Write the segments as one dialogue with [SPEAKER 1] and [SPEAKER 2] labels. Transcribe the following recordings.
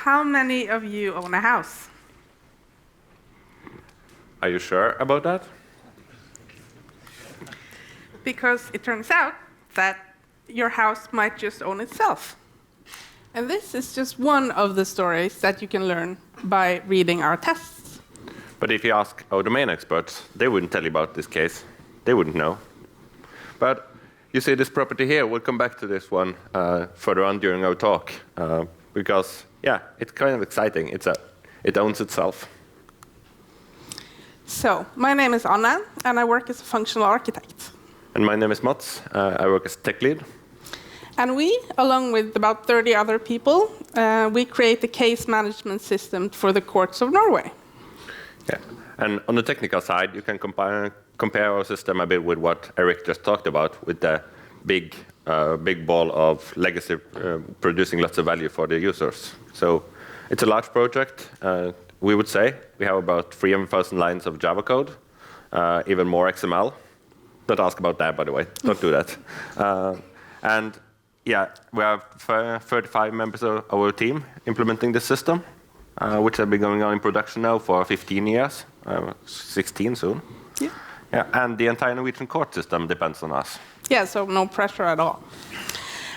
[SPEAKER 1] how many of you own a house?
[SPEAKER 2] Are you sure about that?
[SPEAKER 1] Because it turns out that your house might just own itself. And this is just one of the stories that you can learn by reading our tests.
[SPEAKER 2] But if you ask our domain experts, they wouldn't tell you about this case. They wouldn't know. But you see this property here, we'll come back to this one further on during our talk. Because, yeah, it's kind of exciting. It owns itself.
[SPEAKER 1] So, my name is Anna, and I work as a functional architect.
[SPEAKER 2] And my name is Mats. I work as tech lead.
[SPEAKER 1] And we, along with about 30 other people, we create the case management system for the courts of Norway.
[SPEAKER 2] Yeah. And on the technical side, you can compare our system a bit with what Eric just talked about, with the big ball of legacy producing lots of value for the users. So it's a large project, we would say. We have about 300,000 lines of Java code, even more XML. Don't ask about that, by the way. Don't do that. And yeah, we have 35 members of our team implementing this system, which have been going on in production now for 15 years, 16 soon.
[SPEAKER 1] Yeah.
[SPEAKER 2] Yeah, and the entire Norwegian court system depends on us.
[SPEAKER 1] Yeah, so no pressure at all.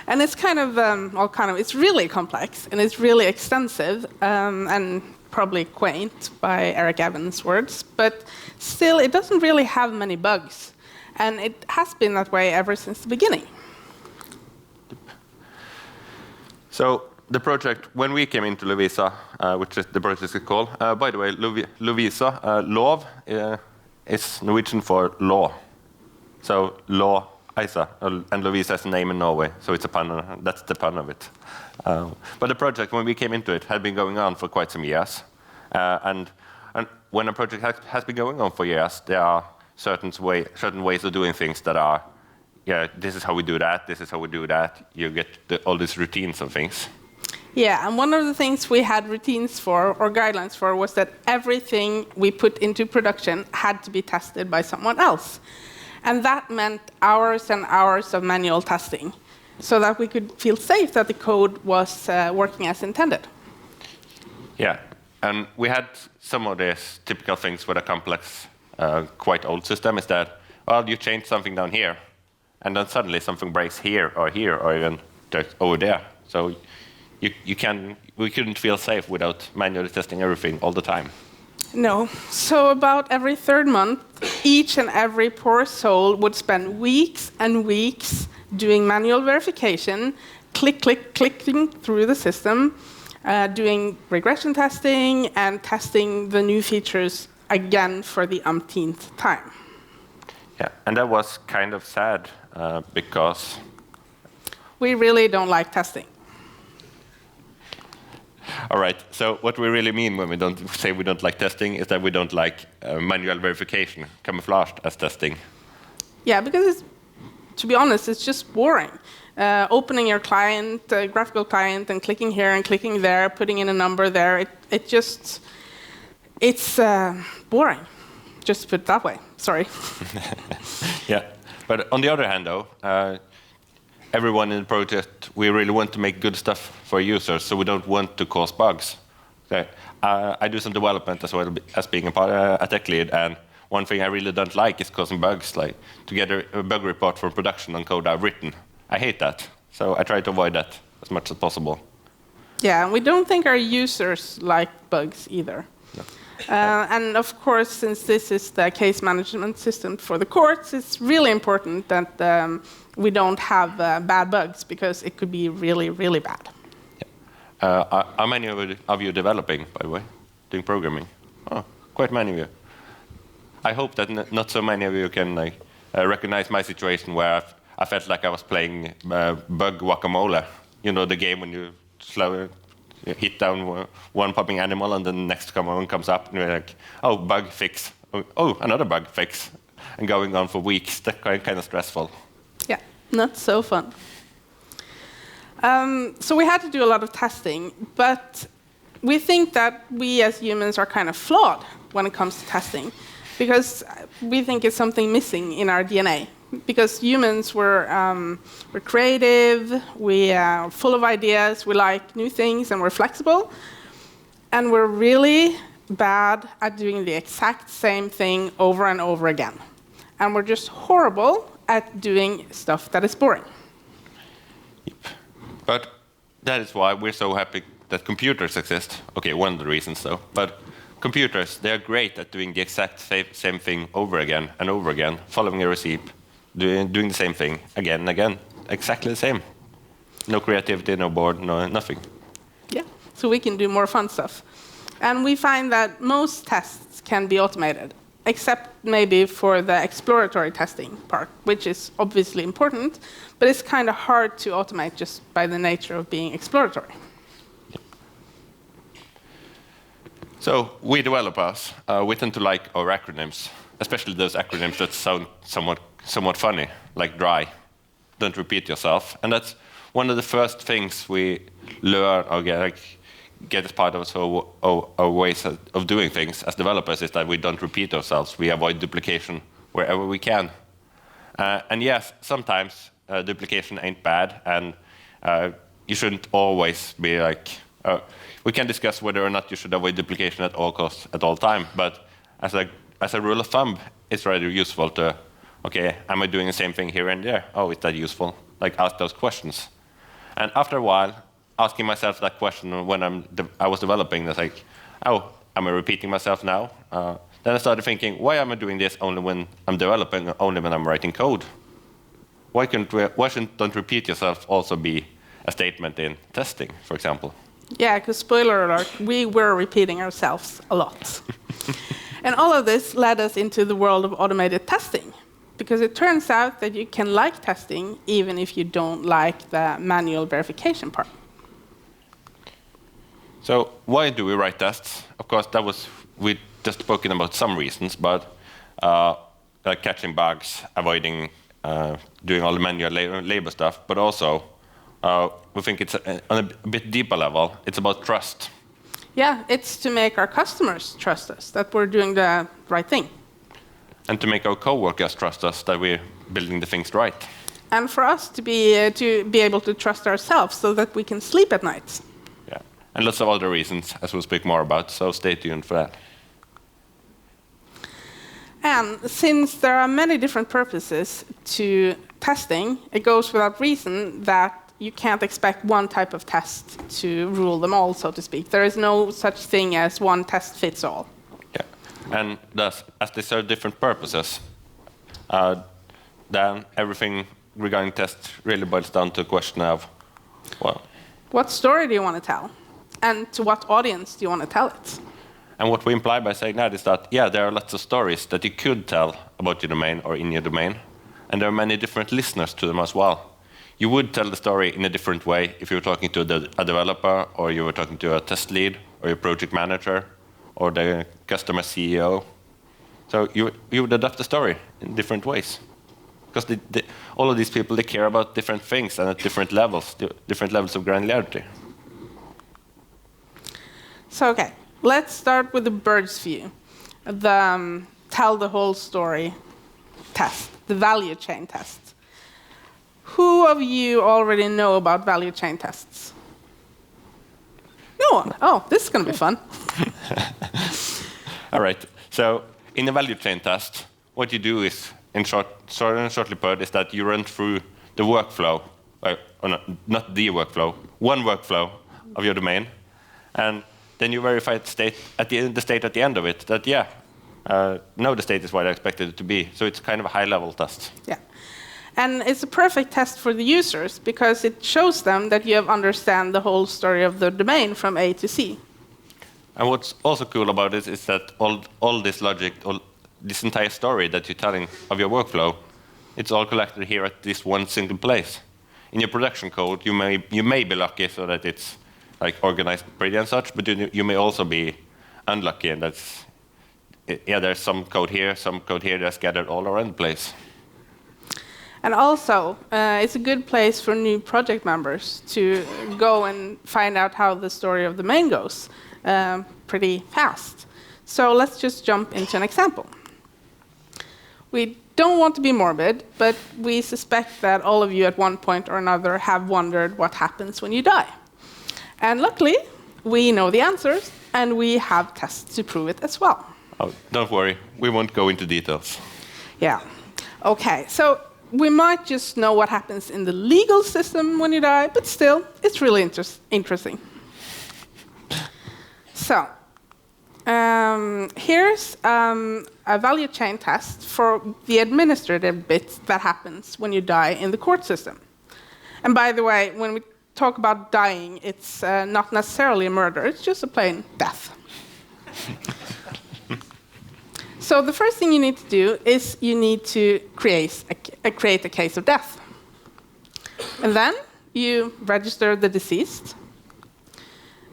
[SPEAKER 1] And it's it's really complex, and it's really extensive, and probably quaint by Eric Evans' words, but still it doesn't really have many bugs. And it has been that way ever since the beginning.
[SPEAKER 2] So the project, when we came into Lovisa, which is the project is called, by the way, Lovisa, lov, is Norwegian for law. So law, Isa, and Lovisa is the name in Norway, so it's a pun, that's the pun of it. But the project, when we came into it, had been going on for quite some years. And when a project has been going on for years, there are certain ways of doing things that are, yeah, this is how we do that, this is how we do that. You get all these routines and things.
[SPEAKER 1] Yeah, and one of the things we had routines for, or guidelines for, was that everything we put into production had to be tested by someone else. And that meant hours and hours of manual testing, so that we could feel safe that the code was working as intended.
[SPEAKER 2] Yeah, and we had some of these typical things with a complex, quite old system, is that, well, you change something down here, and then suddenly something breaks here, or even over there. So we couldn't feel safe without manually testing everything all the time.
[SPEAKER 1] No. So about every third month, each and every poor soul would spend weeks and weeks doing manual verification, clicking through the system, doing regression testing, and testing the new features again for the umpteenth time.
[SPEAKER 2] Yeah, and that was kind of sad because
[SPEAKER 1] we really don't like testing.
[SPEAKER 2] All right, so what we really mean when we say we don't like testing is that we don't like manual verification, camouflaged as testing.
[SPEAKER 1] Yeah, because to be honest, it's just boring. Opening your client, graphical client, and clicking here and clicking there, putting in a number there, it's boring, just to put it that way. Sorry.
[SPEAKER 2] Yeah, but on the other hand, though, everyone in the project, we really want to make good stuff for users, so we don't want to cause bugs. So, I do some development as well as being a tech lead, and one thing I really don't like is causing bugs, like to get a bug report from production on code I've written. I hate that, so I try to avoid that as much as possible.
[SPEAKER 1] Yeah, and we don't think our users like bugs either. No. And of course, since this is the case management system for the courts, it's really important that we don't have bad bugs, because it could be really, really bad.
[SPEAKER 2] Yeah. How many of you developing, by the way, doing programming? Oh, quite many of you. I hope that not so many of you can recognize my situation where I felt like I was playing bug guacamole. You know, the game when you hit down one popping animal and then the next one comes up and you're like, oh, bug fix. Oh, another bug fix. And going on for weeks. That's kind of stressful.
[SPEAKER 1] Yeah, not so fun. So we had to do a lot of testing, but we think that we as humans are kind of flawed when it comes to testing, because we think it's something missing in our DNA. because humans we're creative, we are full of ideas, we like new things, and we're flexible. And we're really bad at doing the exact same thing over and over again. And we're just horrible at doing stuff that is boring.
[SPEAKER 2] Yep. But that is why we're so happy that computers exist. Okay, one of the reasons though. But computers, they are great at doing the exact same thing over again and over again, following a receipt, doing the same thing again and again, exactly the same. No creativity, no board, no nothing.
[SPEAKER 1] Yeah, so we can do more fun stuff. And we find that most tests can be automated, except maybe for the exploratory testing part, which is obviously important, but it's kind of hard to automate just by the nature of being exploratory.
[SPEAKER 2] So we developers, we tend to like our acronyms, especially those acronyms that sound somewhat funny, like DRY, don't repeat yourself. And that's one of the first things we learn or get as part of our ways of doing things as developers, is that we don't repeat ourselves. We avoid duplication wherever we can. And yes, sometimes duplication ain't bad, and you shouldn't always be like, we can discuss whether or not you should avoid duplication at all costs, at all time, but as a rule of thumb, it's rather useful to, okay, am I doing the same thing here and there? Oh, is that useful? Like, ask those questions. And after a while, asking myself that question when I was developing, it's like, oh, am I repeating myself now? Then I started thinking, why am I doing this only when I'm developing, only when I'm writing code? Why shouldn't don't repeat yourself also be a statement in testing, for example?
[SPEAKER 1] Yeah, because spoiler alert, we were repeating ourselves a lot. And all of this led us into the world of automated testing, because it turns out that you can like testing even if you don't like the manual verification part.
[SPEAKER 2] So why do we write tests? Of course, we just spoken about some reasons, but like catching bugs, avoiding doing all the manual labor stuff, but also we think it's on a bit deeper level, it's about trust.
[SPEAKER 1] Yeah, it's to make our customers trust us, that we're doing the right thing.
[SPEAKER 2] And to make our coworkers trust us that we're building the things right.
[SPEAKER 1] And for us to be able to trust ourselves so that we can sleep at night.
[SPEAKER 2] Yeah, and lots of other reasons, as we'll speak more about, so stay tuned for that.
[SPEAKER 1] And since there are many different purposes to testing, it goes without reason that you can't expect one type of test to rule them all, so to speak. There is no such thing as one test fits all.
[SPEAKER 2] Yeah, and thus, as they serve different purposes, then everything regarding tests really boils down to a question of, well,
[SPEAKER 1] what story do you want to tell? And to what audience do you want to tell it?
[SPEAKER 2] And what we imply by saying that is that, yeah, there are lots of stories that you could tell about your domain or in your domain, and there are many different listeners to them as well. You would tell the story in a different way if you were talking to a developer, or you were talking to a test lead, or your project manager, or the customer CEO. So you would adapt the story in different ways. Because all of these people, they care about different things and at different levels of granularity.
[SPEAKER 1] So, okay, let's start with the bird's view, the tell the whole story test, the value chain test. Who of you already know about value chain tests? No one. Oh, this is going to be fun.
[SPEAKER 2] All right. So in a value chain test, what you do is, shortly put, is that you run through the workflow, not the workflow, one workflow of your domain, and then you verify the state at the end of it that, yeah, no, the state is what I expected it to be. So it's kind of a high-level test.
[SPEAKER 1] Yeah. And it's a perfect test for the users because it shows them that you have understand the whole story of the domain from A to C.
[SPEAKER 2] And what's also cool about it is that all this logic, this entire story that you're telling of your workflow, it's all collected here at this one single place. In your production code, you may be lucky so that it's like organized pretty and such, but you may also be unlucky, and there's some code here that's scattered all around the place.
[SPEAKER 1] And also, it's a good place for new project members to go and find out how the story of the domain goes pretty fast. So let's just jump into an example. We don't want to be morbid, but we suspect that all of you at one point or another have wondered what happens when you die. And luckily, we know the answers, and we have tests to prove it as well.
[SPEAKER 2] Oh, don't worry, we won't go into details.
[SPEAKER 1] Yeah. Okay, so we might just know what happens in the legal system when you die, but still, it's really interesting. So, here's a value chain test for the administrative bit that happens when you die in the court system. And by the way, when we talk about dying, it's not necessarily a murder, it's just a plain death. So the first thing you need to do is you need to create a case of death. And then you register the deceased.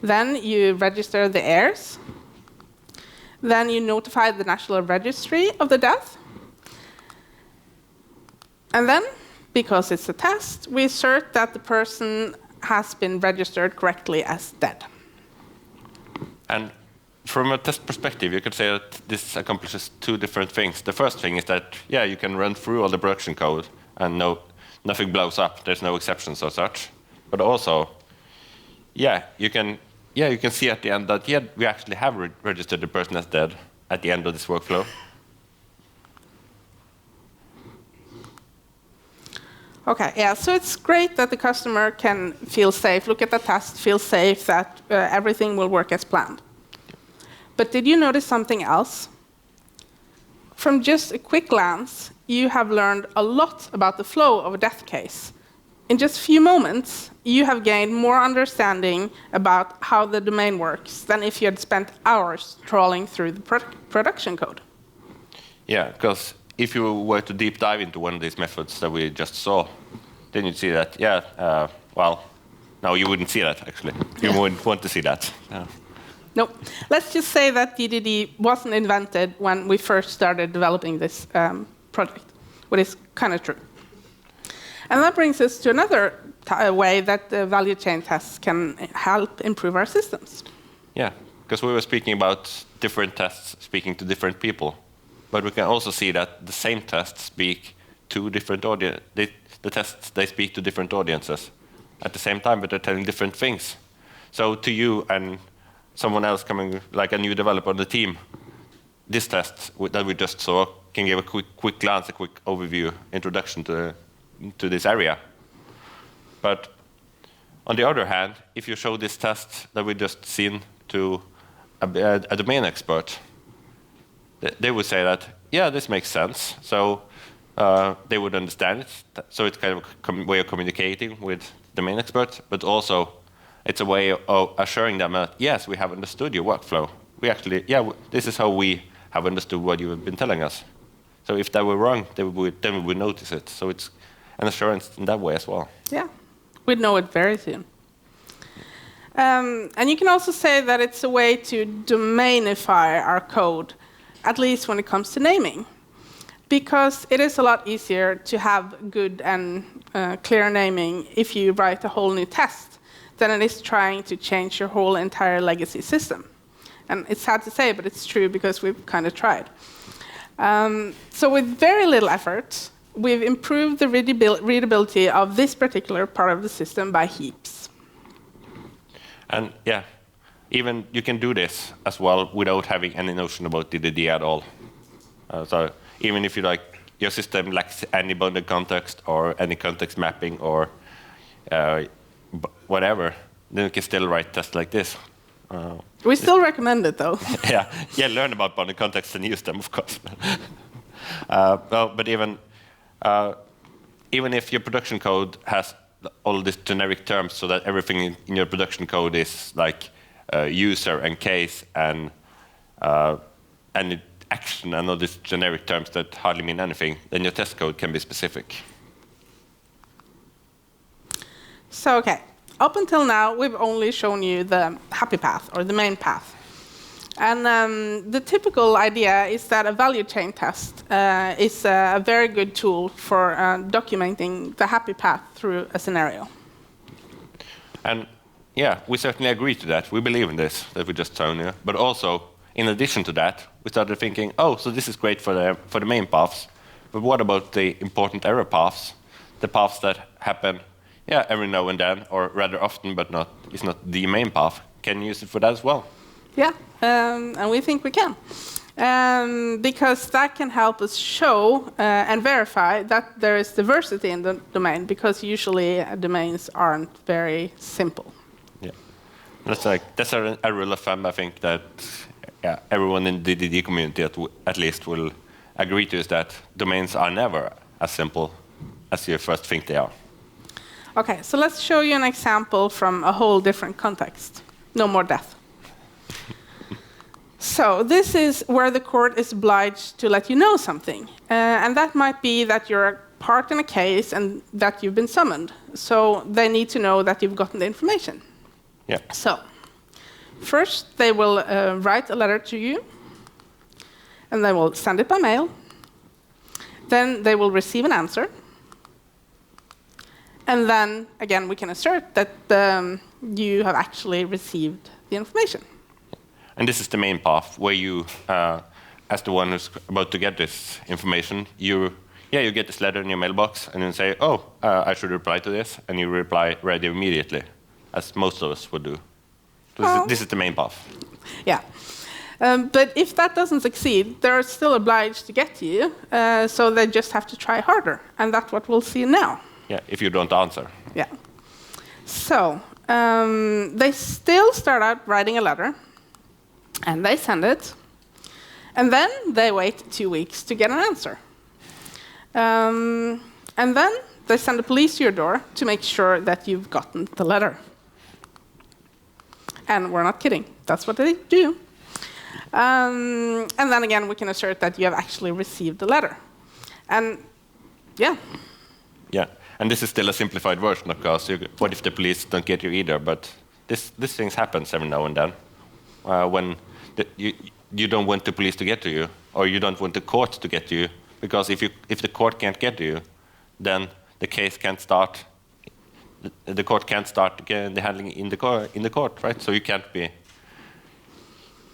[SPEAKER 1] Then you register the heirs. Then you notify the National Registry of the death. And then, because it's a test, we assert that the person has been registered correctly as dead. And
[SPEAKER 2] from a test perspective, you could say that this accomplishes two different things. The first thing is that, yeah, you can run through all the production code and nothing blows up. There's no exceptions or such. But also, you can see at the end that, we actually have registered the person as dead at the end of this workflow.
[SPEAKER 1] Okay, so it's great that the customer can feel safe, look at the test, feel safe that everything will work as planned. But did you notice something else? From just a quick glance, you have learned a lot about the flow of a death case. In just a few moments, you have gained more understanding about how the domain works than if you had spent hours trawling through the production code.
[SPEAKER 2] Yeah, because if you were to deep dive into one of these methods that we just saw, then you'd see that, no, you wouldn't see that, actually. You wouldn't want to see that.
[SPEAKER 1] Nope. Let's just say that DDD wasn't invented when we first started developing this project, which is kind of true. And that brings us to another way that the value chain tests can help improve our systems.
[SPEAKER 2] Yeah, because we were speaking about different tests speaking to different people. But we can also see that the same tests speak to different audiences. The tests, they speak to different audiences at the same time, but they're telling different things. So to you and someone else coming, like a new developer on the team, this test that we just saw can give a quick glance, a quick overview, introduction to this area. But on the other hand, if you show this test that we just seen to a domain expert, they would say that, this makes sense. So they would understand it. So it's kind of a way of communicating with the domain expert, but also it's a way of assuring them that, yes, we have understood your workflow. We actually, this is how we have understood what you have been telling us. So if they were wrong, then we would notice it. So it's an assurance in that way as well.
[SPEAKER 1] Yeah, we'd know it very soon. And you can also say that it's a way to domainify our code, at least when it comes to naming. Because it is a lot easier to have good and clear naming if you write a whole new test than it is trying to change your whole entire legacy system. And it's sad to say, but it's true because we've kind of tried. So with very little effort, we've improved the readability of this particular part of the system by heaps.
[SPEAKER 2] And even you can do this as well without having any notion about DDD at all. So even if your system lacks any bounded context or any context mapping or whatever, then you can still write tests like this.
[SPEAKER 1] We still recommend it, though.
[SPEAKER 2] Learn about bounded context and use them, of course. But even if your production code has all these generic terms, so that everything in your production code is like user and case and action and all these generic terms that hardly mean anything, then your test code can be specific.
[SPEAKER 1] So, up until now, we've only shown you the happy path, or the main path. And the typical idea is that a value chain test is a very good tool for documenting the happy path through a scenario.
[SPEAKER 2] And we certainly agree to that. We believe in this, that we just shown you. But also, in addition to that, we started thinking, so this is great for the main paths. But what about the important error paths? The paths that happen, every now and then, or rather often, but is not the main path. Can you use it for that as well?
[SPEAKER 1] Yeah, and we think we can. Because that can help us show and verify that there is diversity in the domain, because usually domains aren't very simple.
[SPEAKER 2] Yeah, that's a rule of thumb. I think that everyone in the DDD community at least will agree to, is that domains are never as simple as you first think they are.
[SPEAKER 1] Okay, so let's show you an example from a whole different context. No more death. So this is where the court is obliged to let you know something. And that might be that you're a part in a case and that you've been summoned. So they need to know that you've gotten the information.
[SPEAKER 2] Yeah.
[SPEAKER 1] So first, they will write a letter to you, and they will send it by mail. Then they will receive an answer. And then, again, we can assert that you have actually received the information.
[SPEAKER 2] And this is the main path, where you, as the one who's about to get this information, you get this letter in your mailbox, and then say, I should reply to this, and you reply ready immediately, as most of us would do. This is the main path.
[SPEAKER 1] Yeah. But if that doesn't succeed, they're still obliged to get to you, so they just have to try harder, and that's what we'll see now.
[SPEAKER 2] Yeah, if you don't answer.
[SPEAKER 1] Yeah. So they still start out writing a letter, and they send it, and then they wait 2 weeks to get an answer. And then they send the police to your door to make sure that you've gotten the letter. And we're not kidding. That's what they do. And then again, we can assert that you have actually received the letter. And yeah.
[SPEAKER 2] Yeah, and this is still a simplified version, of course. What if the police don't get you either? But these things happens every now and then. When you don't want the police to get to you, or you don't want the court to get to you, because if the court can't get to you, then the case can't start. The court can't start the handling in the court, right? So you can't be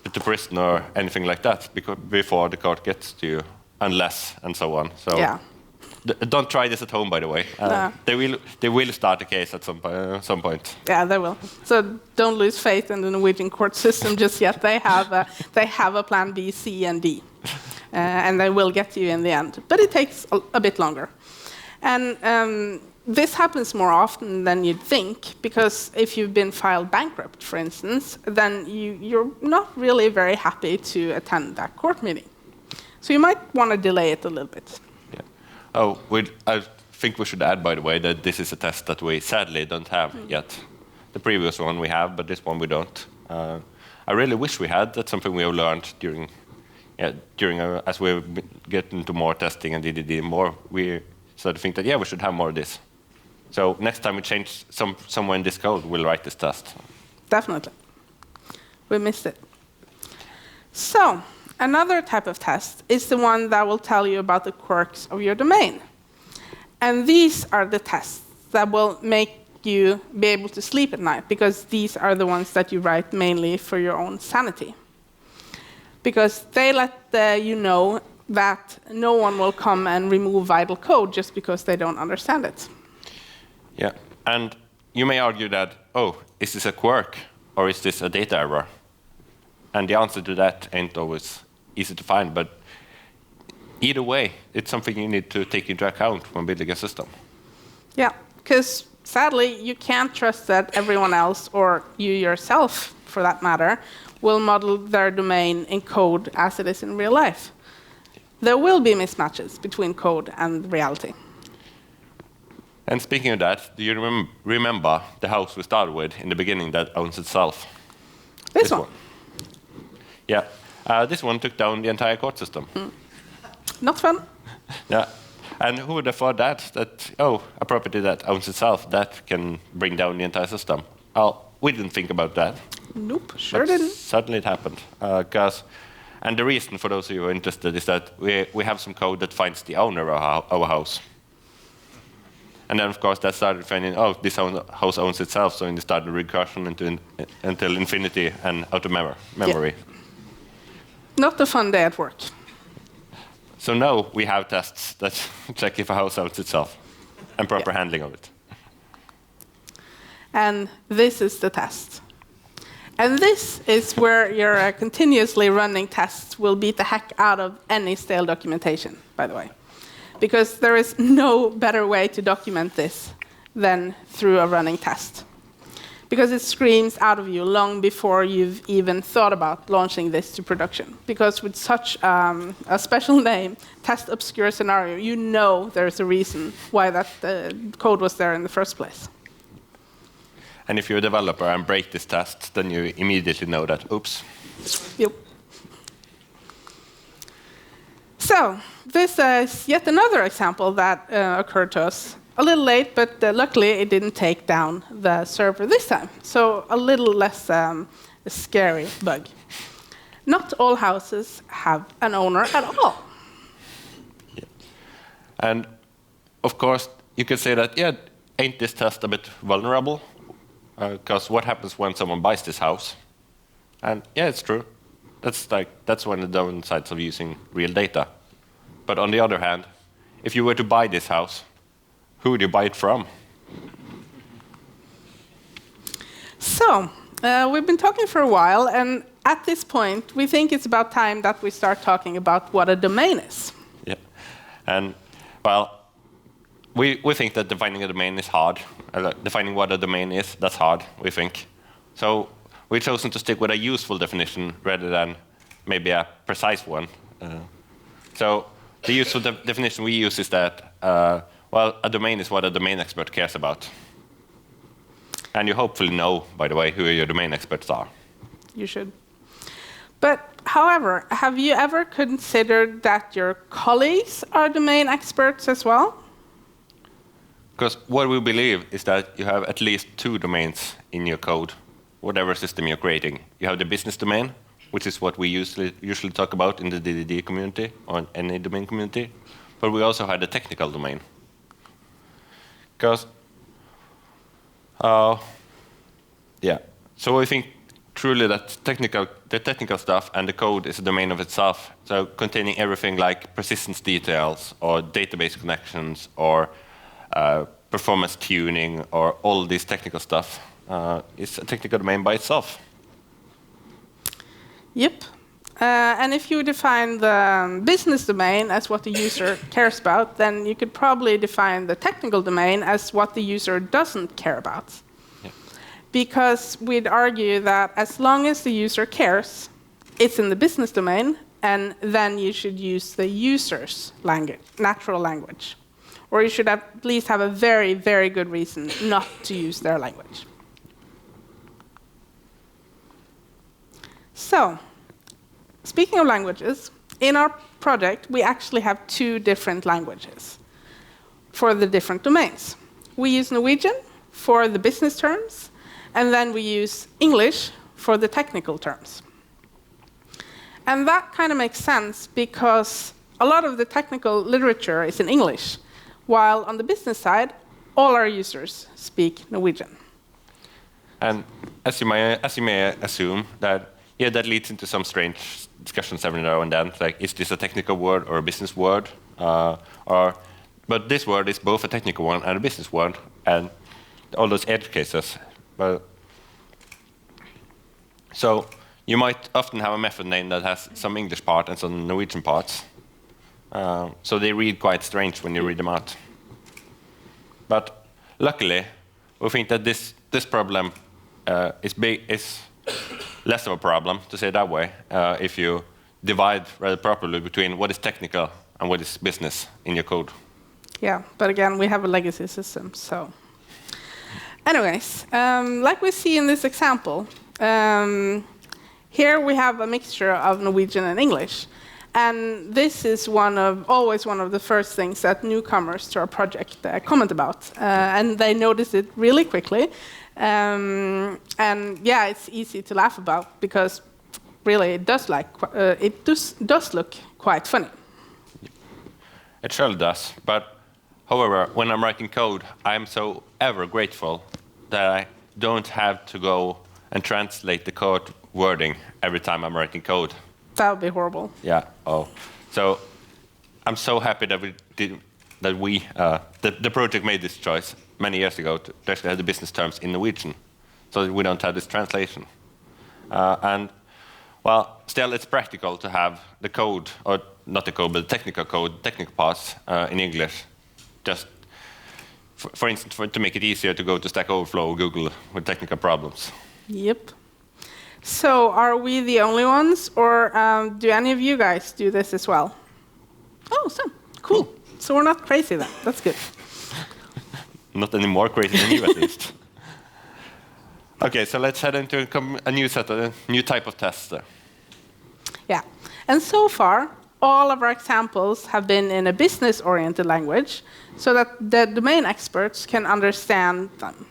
[SPEAKER 2] put to prison or anything like that before the court gets to you, unless and so on. So
[SPEAKER 1] yeah.
[SPEAKER 2] Don't try this at home, by the way.
[SPEAKER 1] No.
[SPEAKER 2] They will start a case at some point.
[SPEAKER 1] Yeah, they will. So don't lose faith in the Norwegian court system just yet. They have a plan B, C, and D, and they will get you in the end. But it takes a bit longer, and this happens more often than you'd think, because if you've been filed bankrupt, for instance, then you're not really very happy to attend that court meeting. So you might want to delay it a little bit.
[SPEAKER 2] I think we should add, by the way, that this is a test that we sadly don't have yet. The previous one we have, but this one we don't. I really wish we had. That's something we have learned as we get into more testing and DDD more. We started to think that we should have more of this. So next time we change somewhere in this code, we'll write this test.
[SPEAKER 1] Definitely. We missed it. So another type of test is the one that will tell you about the quirks of your domain. And these are the tests that will make you be able to sleep at night, because these are the ones that you write mainly for your own sanity. Because they let you know that no one will come and remove vital code just because they don't understand it.
[SPEAKER 2] Yeah, and you may argue that, is this a quirk or is this a data error? And the answer to that ain't always easy to find, but either way, it's something you need to take into account when building a system. Yeah,
[SPEAKER 1] because sadly, you can't trust that everyone else, or you yourself for that matter, will model their domain in code as it is in real life. There will be mismatches between code and reality.
[SPEAKER 2] And speaking of that, do you remember the house we started with in the beginning that owns itself?
[SPEAKER 1] This one.
[SPEAKER 2] Yeah, this one took down the entire court system.
[SPEAKER 1] Not fun.
[SPEAKER 2] Yeah, and who would have thought that a property that owns itself, that can bring down the entire system? We didn't think about that.
[SPEAKER 1] Nope, sure didn't.
[SPEAKER 2] Suddenly it happened. And the reason, for those of you who are interested, is that we have some code that finds the owner of our house. And then, of course, that started finding, this house owns itself, so it started recursion until infinity and out of memory.
[SPEAKER 1] Yeah. Not a fun day at work.
[SPEAKER 2] So now we have tests that check if a house sells itself and proper handling of it.
[SPEAKER 1] And this is the test. And this is where your continuously running tests will beat the heck out of any stale documentation, by the way. Because there is no better way to document this than through a running test. Because it screams out of you long before you've even thought about launching this to production. Because with such a special name, test obscure scenario, you know there's a reason why that code was there in the first place.
[SPEAKER 2] And if you're a developer and break this test, then you immediately know that, oops.
[SPEAKER 1] Yep. So this is yet another example that occurred to us. A little late, but luckily it didn't take down the server this time. So a little less scary bug. Not all houses have an owner at all.
[SPEAKER 2] Yeah. And of course, you could say that, yeah, ain't this test a bit vulnerable? Because what happens when someone buys this house? And yeah, it's true. That's one of the downsides of using real data. But on the other hand, if you were to buy this house, who would you buy it from?
[SPEAKER 1] So, we've been talking for a while, and at this point, we think it's about time that we start talking about what a domain is.
[SPEAKER 2] Yeah. And, well, we think that defining a domain is hard. Defining what a domain is, that's hard, we think. So we've chosen to stick with a useful definition rather than maybe a precise one. So the useful definition we use is that well, a domain is what a domain expert cares about. And you hopefully know, by the way, who your domain experts are.
[SPEAKER 1] You should. But, however, have you ever considered that your colleagues are domain experts as well?
[SPEAKER 2] Because what we believe is that you have at least two domains in your code, whatever system you're creating. You have the business domain, which is what we usually talk about in the DDD community, or any domain community. But we also have the technical domain. Because, yeah. So I think truly that the technical stuff and the code is a domain of itself. So containing everything like persistence details, or database connections, or performance tuning, or all this technical stuff is a technical domain by itself.
[SPEAKER 1] Yep. And if you define the business domain as what the user cares about, then you could probably define the technical domain as what the user doesn't care about. Yeah. Because we'd argue that as long as the user cares, it's in the business domain, and then you should use the user's language, natural language. Or you should at least have a very, very good reason not to use their language. So, speaking of languages, in our project, we actually have two different languages for the different domains. We use Norwegian for the business terms, and then we use English for the technical terms. And that kind of makes sense because a lot of the technical literature is in English, while on the business side, all our users speak Norwegian.
[SPEAKER 2] And as you may assume, that yeah, that leads into some strange discussions every now and then. Like, is this a technical word or a business word? But this word is both a technical one and a business word, and all those edge cases. But so you might often have a method name that has some English part and some Norwegian parts. So they read quite strange when you read them out. But luckily, we think that this problem is less of a problem, to say it that way, if you divide rather properly between what is technical and what is business in your code.
[SPEAKER 1] Yeah, but again, we have a legacy system, so. Anyways, like we see in this example, here we have a mixture of Norwegian and English. And this is always one of the first things that newcomers to our project comment about. And they notice it really quickly. And yeah, it's easy to laugh about because really it does look quite funny.
[SPEAKER 2] It surely does. But however, when I'm writing code, I'm so ever grateful that I don't have to go and translate the code wording every time I'm writing code.
[SPEAKER 1] That would be horrible.
[SPEAKER 2] Yeah. Oh. So I'm so happy that the project made this choice many years ago to actually have the business terms in Norwegian, so that we don't have this translation. And well, still it's practical to have the code, or not the code, but the technical code, technical parts in English, just for instance, to make it easier to go to Stack Overflow or Google with technical problems.
[SPEAKER 1] Yep. So are we the only ones, or do any of you guys do this as well? Oh, so cool. So we're not crazy then. That's good.
[SPEAKER 2] Not any more crazy than you, at least. Okay, so let's head into a new type of test.
[SPEAKER 1] Yeah. And so far, all of our examples have been in a business-oriented language, so that the domain experts can understand them.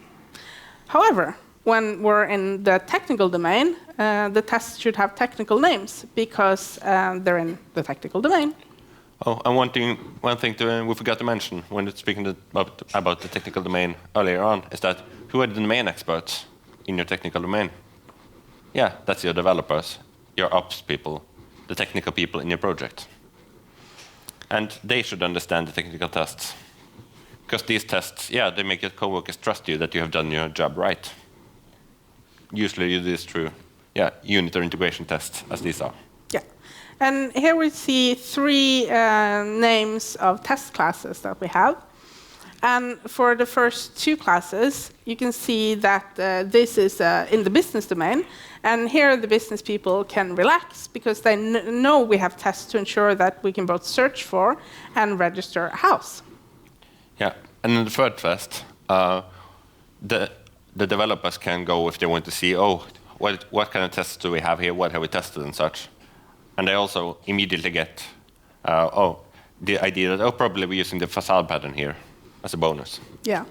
[SPEAKER 1] However, when we're in the technical domain, the tests should have technical names, because they're in the technical domain.
[SPEAKER 2] Oh, and one thing we forgot to mention when speaking about the technical domain earlier on is that who are the domain experts in your technical domain? Yeah, that's your developers, your ops people, the technical people in your project. And they should understand the technical tests. Because these tests, yeah, they make your coworkers trust you that you have done your job right. Usually you do this through, unit or integration tests, as these are.
[SPEAKER 1] Yeah. And here we see 3 names of test classes that we have. And for the first 2 classes, you can see that this is in the business domain. And here the business people can relax, because they know we have tests to ensure that we can both search for and register a house.
[SPEAKER 2] Yeah, and in the third test, the developers can go if they want to see, what kind of tests do we have here, what have we tested and such. And they also immediately get, the idea that, probably we're using the facade pattern here as a bonus.
[SPEAKER 1] Yeah.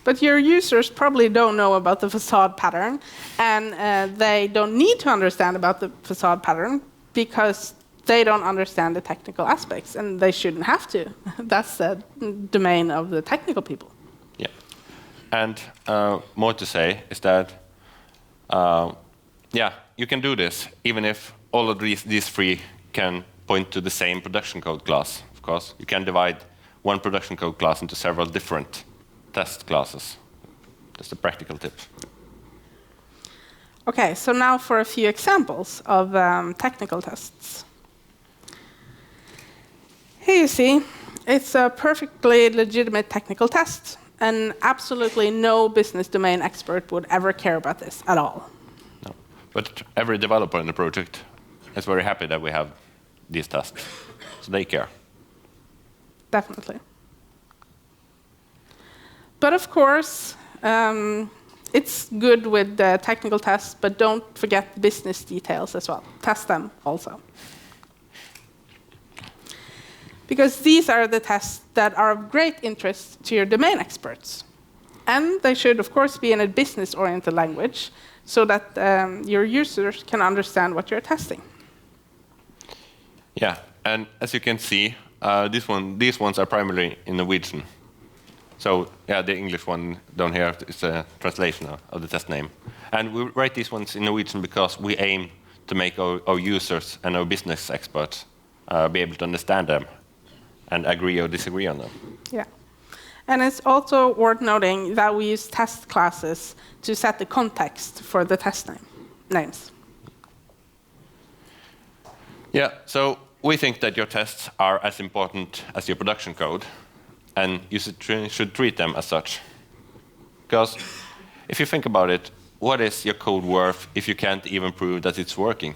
[SPEAKER 1] But your users probably don't know about the facade pattern, and they don't need to understand about the facade pattern, because they don't understand the technical aspects, and they shouldn't have to. That's the domain of the technical people.
[SPEAKER 2] Yeah. And more to say is that, you can do this, even if all of these 3 can point to the same production code class, of course. You can divide one production code class into several different test classes. That's a practical tip.
[SPEAKER 1] Okay, so now for a few examples of technical tests. Here you see, it's a perfectly legitimate technical test, and absolutely no business domain expert would ever care about this at all.
[SPEAKER 2] No. But every developer in the project is very happy that we have these tests, so they care.
[SPEAKER 1] Definitely. But of course, it's good with the technical tests, but don't forget the business details as well. Test them also. Because these are the tests that are of great interest to your domain experts. And they should, of course, be in a business-oriented language, so that your users can understand what you're testing.
[SPEAKER 2] Yeah, and as you can see, these ones are primarily in Norwegian. So yeah, the English one down here is a translation of the test name. And we write these ones in Norwegian because we aim to make our users and our business experts be able to understand them and agree or disagree on them.
[SPEAKER 1] Yeah. And it's also worth noting that we use test classes to set the context for the test names.
[SPEAKER 2] Yeah, so we think that your tests are as important as your production code, and you should treat them as such. Because if you think about it, what is your code worth if you can't even prove that it's working?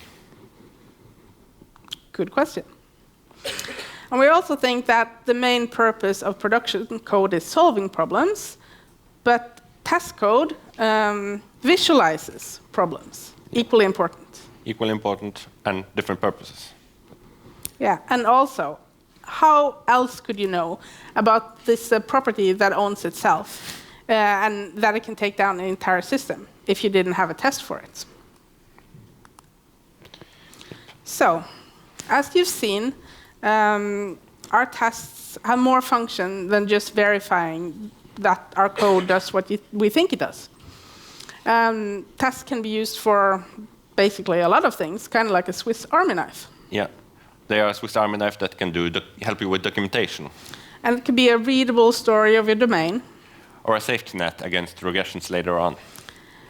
[SPEAKER 1] Good question. And we also think that the main purpose of production code is solving problems, but test code visualizes problems. Equally important.
[SPEAKER 2] Equally important and different purposes.
[SPEAKER 1] Yeah, and also, how else could you know about this property that owns itself and that it can take down an entire system if you didn't have a test for it? So, as you've seen, our tests have more function than just verifying that our code does what we think it does. Tests can be used for basically a lot of things, kind of like a Swiss Army knife.
[SPEAKER 2] Yeah, They are a Swiss Army knife that can help you with documentation.
[SPEAKER 1] And it could be a readable story of your domain.
[SPEAKER 2] Or a safety net against regressions later on.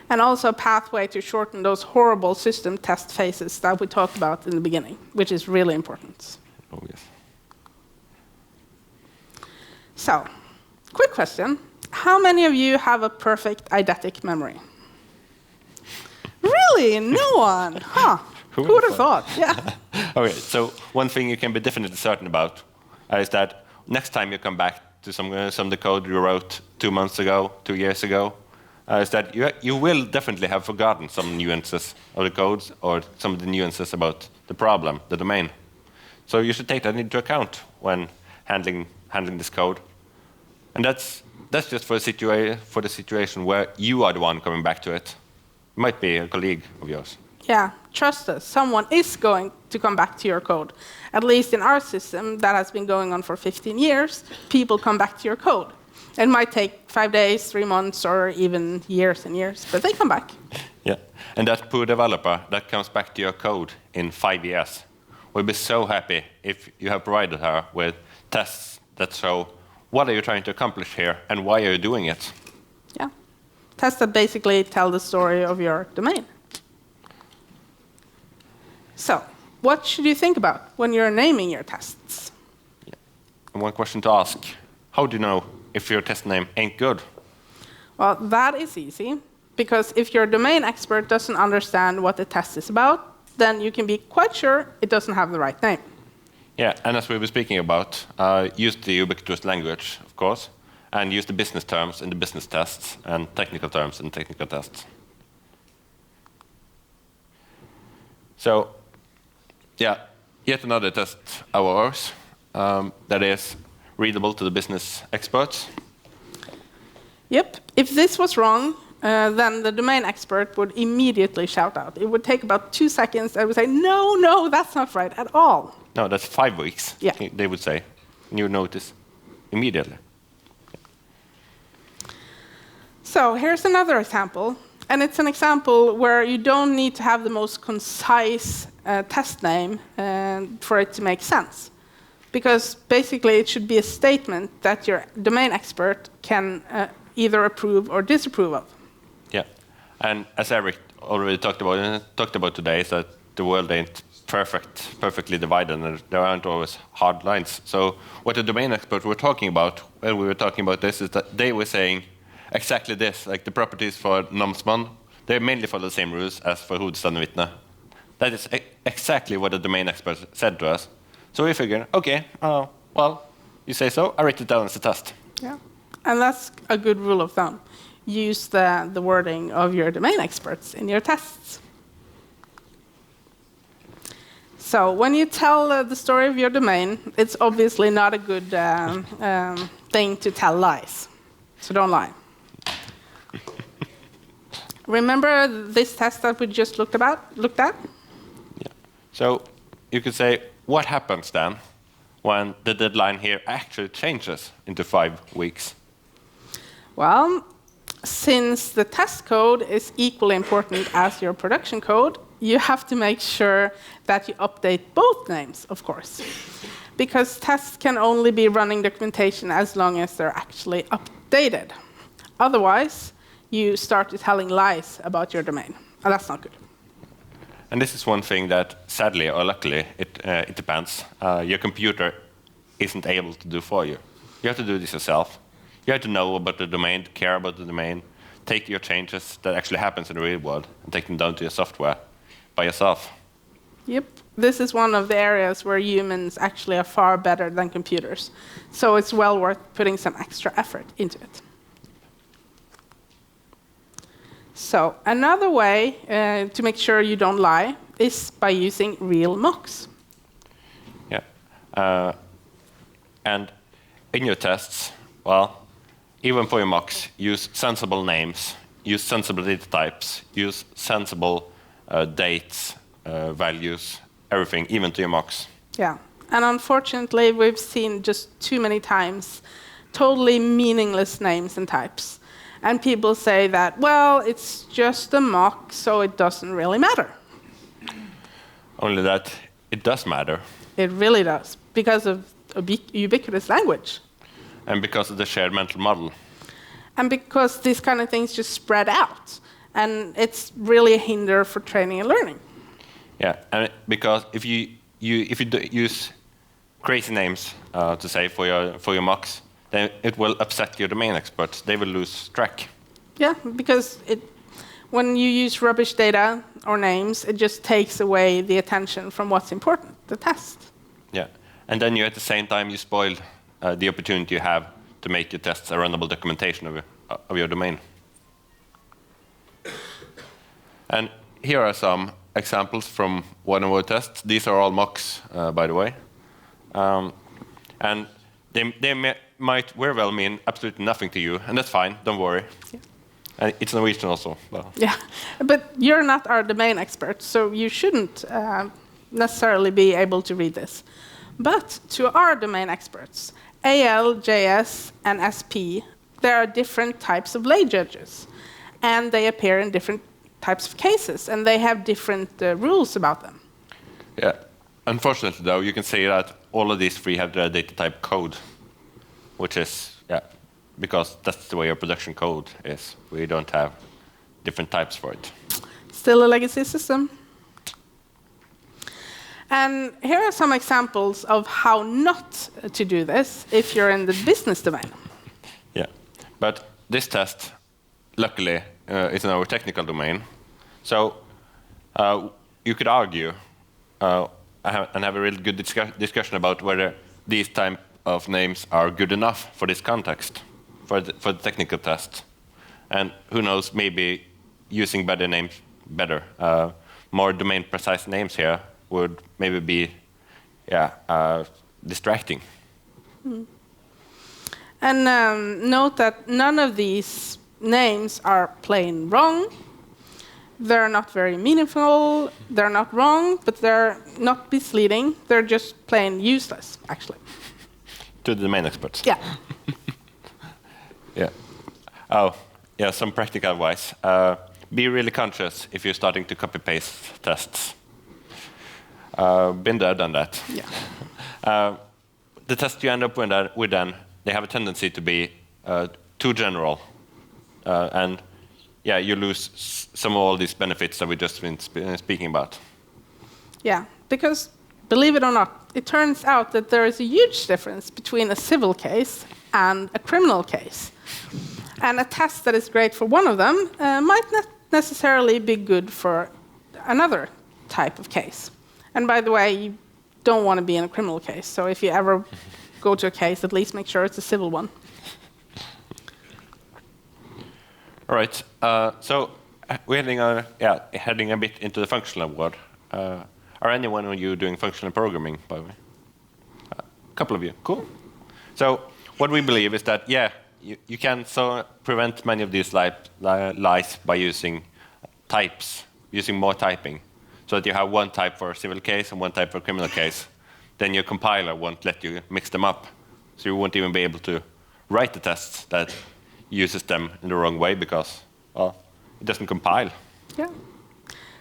[SPEAKER 1] And also a pathway to shorten those horrible system test phases that we talked about in the beginning, which is really important.
[SPEAKER 2] Oh, yes.
[SPEAKER 1] So, quick question. How many of you have a perfect eidetic memory? Really? No one? Huh. Who would have thought? Yeah.
[SPEAKER 2] Okay, so one thing you can be definitely certain about is that next time you come back to some of the code you wrote 2 months ago, 2 years ago, is that you will definitely have forgotten some nuances of the codes or some of the nuances about the problem, the domain. So you should take that into account when handling this code. And that's just for the situation where you are the one coming back to it. It might be a colleague of yours.
[SPEAKER 1] Yeah, trust us. Someone is going to come back to your code. At least in our system, that has been going on for 15 years. People come back to your code. It might take 5 days, 3 months, or even years and years, but they come back.
[SPEAKER 2] Yeah, and that poor developer that comes back to your code in 5 years will be so happy if you have provided her with tests that show what are you trying to accomplish here and why are you doing it.
[SPEAKER 1] Yeah, tests that basically tell the story of your domain. So, what should you think about when you're naming your tests?
[SPEAKER 2] Yeah. And one question to ask, how do you know if your test name ain't good?
[SPEAKER 1] Well, that is easy, because if your domain expert doesn't understand what the test is about, then you can be quite sure it doesn't have the right name.
[SPEAKER 2] Yeah, and as we were speaking about, use the ubiquitous language, of course, and use the business terms in the business tests and technical terms in technical tests. So, yeah, yet another test of ours that is readable to the business experts.
[SPEAKER 1] Yep. If this was wrong, then the domain expert would immediately shout out. It would take about 2 seconds. I would say, no, that's not right at all.
[SPEAKER 2] No, that's 5 weeks,
[SPEAKER 1] yeah.
[SPEAKER 2] They would say. And you would notice immediately.
[SPEAKER 1] So here's another example. And it's an example where you don't need to have the most concise test name for it to make sense. Because basically it should be a statement that your domain expert can either approve or disapprove of.
[SPEAKER 2] Yeah, and as Eric already talked about today, is that the world ain't perfectly divided, and there aren't always hard lines. So what the domain experts were talking about when we were talking about this is that they were saying exactly this, like the properties for namnsmann, they mainly follow the same rules as for hovedstadende. That is exactly what the domain expert said to us. So we figured, okay, well, you say so, I write it down as a test.
[SPEAKER 1] Yeah, and that's a good rule of thumb. Use the wording of your domain experts in your tests. So when you tell the story of your domain, it's obviously not a good thing to tell lies. So don't lie. Remember this test that we just looked at?
[SPEAKER 2] Yeah. So you could say, what happens then when the deadline here actually changes into 5 weeks?
[SPEAKER 1] Well, since the test code is equally important as your production code, you have to make sure that you update both names, of course. Because tests can only be running documentation as long as they're actually updated. Otherwise, you start telling lies about your domain, and that's not good.
[SPEAKER 2] And this is one thing that, sadly or luckily, it depends. Your computer isn't able to do for you. You have to do this yourself. You have to know about the domain, care about the domain, take your changes that actually happens in the real world, and take them down to your software by yourself.
[SPEAKER 1] Yep. This is one of the areas where humans actually are far better than computers. So it's well worth putting some extra effort into it. So another way to make sure you don't lie is by using real mocks.
[SPEAKER 2] Yeah. And in your tests, well, even for your mocks, use sensible names, use sensible data types, use sensible dates, values, everything, even to your mocks.
[SPEAKER 1] Yeah. And unfortunately, we've seen just too many times totally meaningless names and types. And people say that, well, it's just a mock, so it doesn't really matter.
[SPEAKER 2] Only that it does matter.
[SPEAKER 1] It really does, because of ubiquitous language.
[SPEAKER 2] And because of the shared mental model.
[SPEAKER 1] And because these kind of things just spread out. And it's really a hinder for training and learning.
[SPEAKER 2] Yeah, and because if you use crazy names to say for your mocks, then it will upset your domain experts. They will lose track.
[SPEAKER 1] Yeah, because when you use rubbish data or names, it just takes away the attention from what's important, the test.
[SPEAKER 2] Yeah, and then you at the same time you spoil the opportunity you have to make your tests a runnable documentation of your domain. And here are some examples from one of our tests. These are all mocks, by the way. And they might very well mean absolutely nothing to you, and that's fine, don't worry. Yeah. And it's Norwegian also. Well.
[SPEAKER 1] Yeah, but you're not our domain expert, so you shouldn't necessarily be able to read this. But to our domain experts, AL, JS, and SP, there are different types of lay judges, and they appear in different types of cases, and they have different rules about them.
[SPEAKER 2] Yeah. Unfortunately, though, you can say that all of these three have their data type code, which is, because that's the way our production code is. We don't have different types for it.
[SPEAKER 1] Still a legacy system. And here are some examples of how not to do this if you're in the business domain.
[SPEAKER 2] Yeah, but this test, luckily, is in our technical domain. So you could argue and have a really good discussion about whether these type of names are good enough for this context, for the technical test. And who knows, maybe using better names better. More domain-precise names here would maybe be distracting.
[SPEAKER 1] Mm. And note that none of these names are plain wrong. They're not very meaningful, they're not wrong, but they're not misleading. They're just plain useless, actually.
[SPEAKER 2] To the domain experts.
[SPEAKER 1] Yeah.
[SPEAKER 2] Yeah. Oh, yeah, some practical advice. Be really conscious if you're starting to copy-paste tests. Been there, done that.
[SPEAKER 1] Yeah.
[SPEAKER 2] The tests you end up with then, they have a tendency to be too general. And yeah, you lose some of all these benefits that we've just been speaking about.
[SPEAKER 1] Yeah, because believe it or not, it turns out that there is a huge difference between a civil case and a criminal case. And a test that is great for one of them might not necessarily be good for another type of case. And by the way, you don't want to be in a criminal case. So if you ever go to a case, at least make sure it's a civil one.
[SPEAKER 2] All right. So we're heading a bit into the functional world. Are anyone of you doing functional programming, by the way? A couple of you. Cool. So what we believe is that, you can prevent many of these lies by using types, using more typing, so that you have one type for a civil case and one type for a criminal case. Then your compiler won't let you mix them up. So you won't even be able to write the tests that uses them in the wrong way because, it doesn't compile.
[SPEAKER 1] Yeah.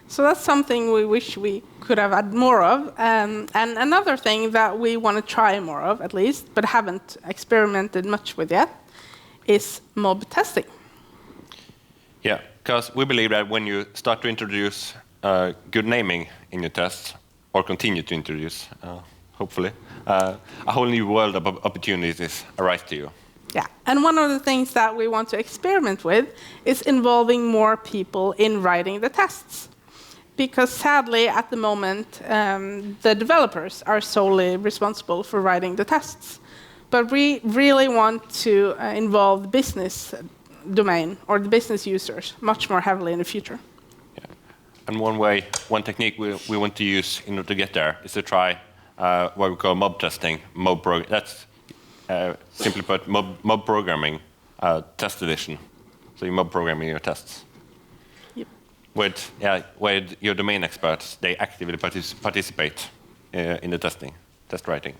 [SPEAKER 1] So that's something we wish we could have had more of. And another thing that we want to try more of, at least, but haven't experimented much with yet, is mob testing.
[SPEAKER 2] Yeah, because we believe that when you start to introduce good naming in your tests, or continue to introduce, hopefully, a whole new world of opportunities arise to you.
[SPEAKER 1] Yeah, and one of the things that we want to experiment with is involving more people in writing the tests. Because sadly, at the moment, the developers are solely responsible for writing the tests. But we really want to involve the business domain or the business users much more heavily in the future.
[SPEAKER 2] Yeah. And one technique we want to use in order to get there is to try what we call mob testing. That's simply put, mob programming test edition. So you're mob programming your tests.
[SPEAKER 1] Yep.
[SPEAKER 2] With your domain experts, they actively participate in the test writing.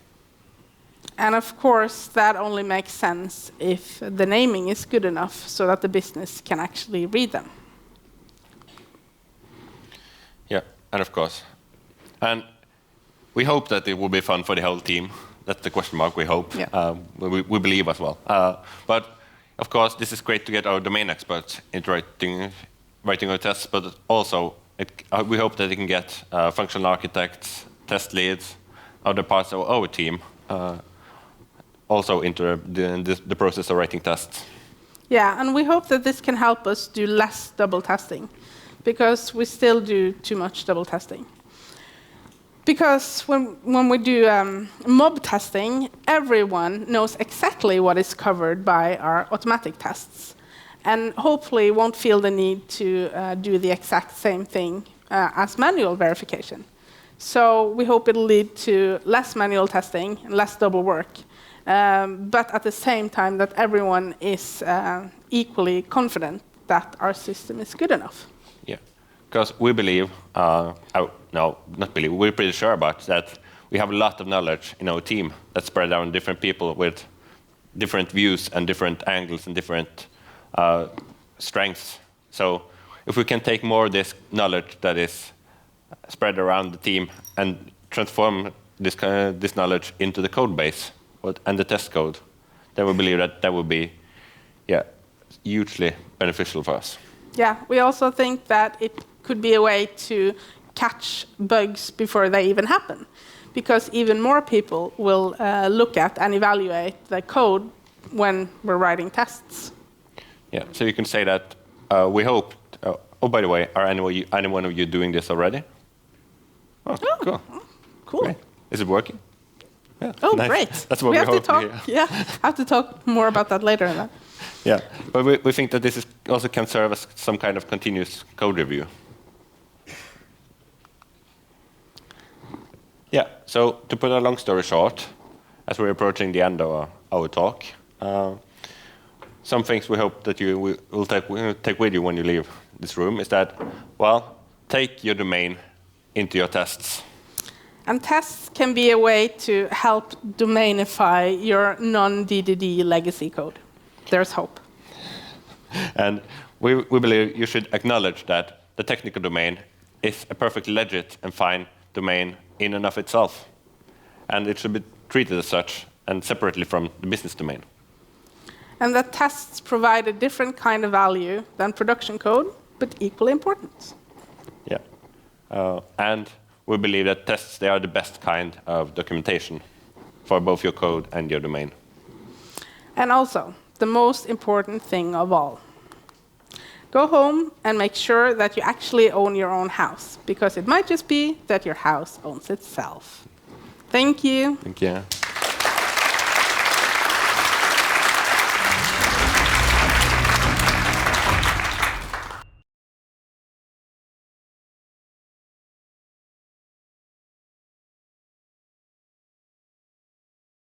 [SPEAKER 1] And of course, that only makes sense if the naming is good enough so that the business can actually read them.
[SPEAKER 2] Yeah, and of course. And we hope that it will be fun for the whole team. That's the question mark, we hope.
[SPEAKER 1] Yeah.
[SPEAKER 2] We believe as well. But of course, this is great to get our domain experts into writing our tests, but also we hope that they can get functional architects, test leads, other parts of our team also into the process of writing tests.
[SPEAKER 1] Yeah, and we hope that this can help us do less double testing, because we still do too much double testing. Because when we do mob testing, everyone knows exactly what is covered by our automatic tests, and hopefully won't feel the need to do the exact same thing as manual verification. So we hope it'll lead to less manual testing and less double work, but at the same time that everyone is equally confident that our system is good enough.
[SPEAKER 2] Yeah, because we believe, we're pretty sure about that we have a lot of knowledge in our team that's spread out on different people with different views and different angles and different strengths. So if we can take more of this knowledge that is spread around the team and transform this knowledge into the code base and the test code, then we believe that would be hugely beneficial for us.
[SPEAKER 1] Yeah, we also think that it could be a way to catch bugs before they even happen, because even more people will look at and evaluate the code when we're writing tests.
[SPEAKER 2] Yeah, so you can say that we hope. Oh, by the way, are anyone of you doing this already? Oh, cool.
[SPEAKER 1] Cool.
[SPEAKER 2] Great. Is it working? Yeah.
[SPEAKER 1] Oh,
[SPEAKER 2] nice.
[SPEAKER 1] great.
[SPEAKER 2] That's what we
[SPEAKER 1] have
[SPEAKER 2] hope
[SPEAKER 1] to talk.
[SPEAKER 2] to hear.
[SPEAKER 1] Yeah, I have to talk more about that later. Then.
[SPEAKER 2] Yeah, but we think that this also can serve as some kind of continuous code review. Yeah, so to put a long story short, as we're approaching the end of our talk, some things we hope that you will take with you when you leave this room is that, well, take your domain into your tests.
[SPEAKER 1] And tests can be a way to help domainify your non-DDD legacy code. There's hope.
[SPEAKER 2] And we believe you should acknowledge that the technical domain is a perfectly legit and fine domain in and of itself. And it should be treated as such and separately from the business domain.
[SPEAKER 1] And that tests provide a different kind of value than production code, but equally important.
[SPEAKER 2] Yeah. And we believe that tests, they are the best kind of documentation for both your code and your domain.
[SPEAKER 1] And also, the most important thing of all, go home and make sure that you actually own your own house, because it might just be that your house owns itself. Thank you.
[SPEAKER 2] Thank you.